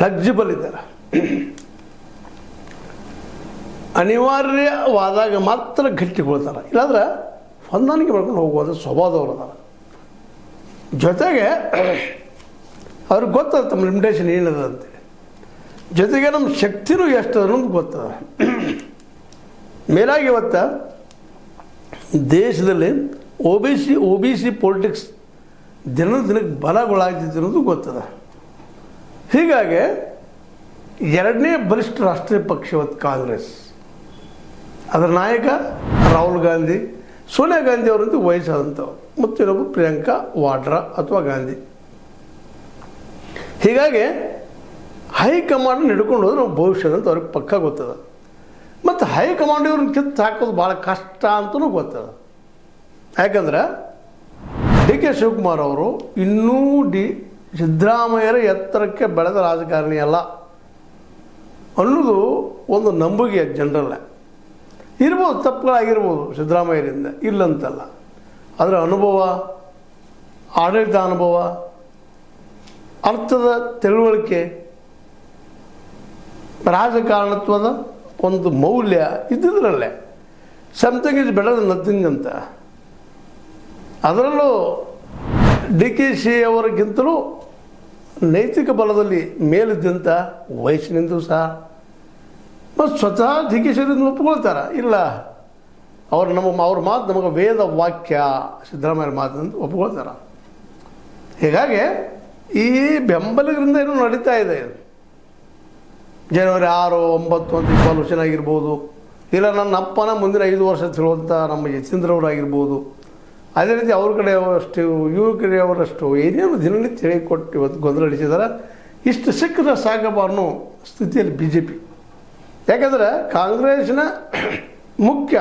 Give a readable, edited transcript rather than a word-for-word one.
Flexible ಇದ್ದಾರೆ. ಅನಿವಾರ್ಯವಾದಾಗ ಮಾತ್ರ ಗಟ್ಟಿಗೊಳ್ತಾರೆ, ಇಲ್ಲಾಂದ್ರೆ ಹೊಂದಾಣಿಕೆ ಮಾಡ್ಕೊಂಡು ಹೋಗುವುದು ಸ್ವಭಾವದವರು ಅದಾರ. ಜೊತೆಗೆ ಅವ್ರಿಗೆ ಗೊತ್ತದ ತಮ್ಮ ಲಿಮಿಟೇಷನ್ ಏನಿದೆ ಅಂತೇಳಿ, ಜೊತೆಗೆ ನಮ್ಮ ಶಕ್ತಿನೂ ಎಷ್ಟು ಅನ್ನೋದು ಗೊತ್ತದ. ಮೇಲಾಗಿ ಇವತ್ತು ದೇಶದಲ್ಲಿ ಒ ಬಿ ಸಿ ಪೊಲಿಟಿಕ್ಸ್ ದಿನಕ್ಕೆ ಬಲಗೊಳ್ಳಾಗ್ತಿದೆ ಅನ್ನೋದು ಗೊತ್ತದ. ಹೀಗಾಗಿ ಎರಡನೇ ಬಲಿಷ್ಠ ರಾಷ್ಟ್ರೀಯ ಪಕ್ಷ ಇವತ್ತು ಕಾಂಗ್ರೆಸ್. ಅದರ ನಾಯಕ ರಾಹುಲ್ ಗಾಂಧಿ, ಸೋನಿಯಾ ಗಾಂಧಿ ಅವರಂತೂ ವಯಸ್ಸಾದಂಥವ್ರು, ಮತ್ತು ಇನ್ನೊಬ್ಬರು ಪ್ರಿಯಾಂಕಾ ವಾಡ್ರಾ ಅಥವಾ ಗಾಂಧಿ. ಹೀಗಾಗಿ ಹೈಕಮಾಂಡ್ ಹಿಡ್ಕೊಂಡು ಹೋದ್ರೆ ನಾವು ಭವಿಷ್ಯದಂತ ಅವ್ರಿಗೆ ಪಕ್ಕ ಗೊತ್ತದ. ಮತ್ತು ಹೈಕಮಾಂಡ್ ಇವ್ರನ್ನ ಕಿತ್ತು ಹಾಕೋದು ಭಾಳ ಕಷ್ಟ ಅಂತಲೂ ಗೊತ್ತದ. ಯಾಕಂದ್ರೆ ಡಿ ಕೆ ಶಿವಕುಮಾರ್ ಅವರು ಇನ್ನೂ ಸಿದ್ದರಾಮಯ್ಯರ ಎತ್ತರಕ್ಕೆ ಬೆಳೆದ ರಾಜಕಾರಣಿ ಅಲ್ಲ ಅನ್ನೋದು ಒಂದು ನಂಬಿಕೆ ಜನರಲ್ಲ. ಇರ್ಬೋದು, ತಪ್ಪುಗಳಾಗಿರ್ಬೋದು ಸಿದ್ದರಾಮಯ್ಯರಿಂದ, ಇಲ್ಲಂತಲ್ಲ. ಅದರ ಅನುಭವ, ಆಡಳಿತ ಅನುಭವ, ಅರ್ಥದ ತಿಳುವಳಿಕೆ, ರಾಜಕಾರಣತ್ವದ ಒಂದು ಮೌಲ್ಯ ಇದ್ದಿದ್ರಲ್ಲೇ something is better than nothing ಅಂತ. ಅದರಲ್ಲೂ ಡಿ ಕೆ ಶಿ ಅವರಿಗಿಂತಲೂ ನೈತಿಕ ಬಲದಲ್ಲಿ ಮೇಲಿದ್ದಂಥ ವಯಸ್ಸಿನಿಂದೂ ಸಹ ಮತ್ತು ಸ್ವತಃ ಡಿ ಕೆ ಶಿವರಿಂದ ಒಪ್ಕೊಳ್ತಾರೆ. ಇಲ್ಲ, ಅವ್ರ ಮಾತು ನಮಗೆ ವೇದ ವಾಕ್ಯ, ಸಿದ್ದರಾಮಯ್ಯ ಮಾತು ಅಂತ ಒಪ್ಕೊಳ್ತಾರೆ. ಹೀಗಾಗಿ ಈ ಬೆಂಬಲಿಗರಿಂದ ಏನೋ ನಡೀತಾ ಇದೆ. ಜನವರಿ 6, 9 ಅಂತ ಇನ್ವಾಲ್ಯೂಷನ್ ಆಗಿರ್ಬೋದು, ಇಲ್ಲ ನನ್ನ ಅಪ್ಪನ ಮುಂದಿನ 5 ವರ್ಷ ತಿಳುವಂಥ ನಮ್ಮ ಯತೀಂದ್ರವರಾಗಿರ್ಬೋದು. ಅದೇ ರೀತಿ ಅವ್ರ ಕಡೆಯವರಷ್ಟು ಇವ್ರ ಕಡೆಯವರಷ್ಟು ಏನೇನು ದಿನನಿತ್ಯ ಹೇಳಿಕೊಟ್ಟು ಇವತ್ತು ಗೊಂದಲ ನಡೆಸಿದ್ದಾರೆ. ಇಷ್ಟು ಸಿಕ್ಕರೆ ಸಾಕಪ್ಪ ಅನ್ನೋ ಸ್ಥಿತಿಯಲ್ಲಿ BJP. ಯಾಕಂದರೆ ಕಾಂಗ್ರೆಸ್ನ ಮುಖ್ಯ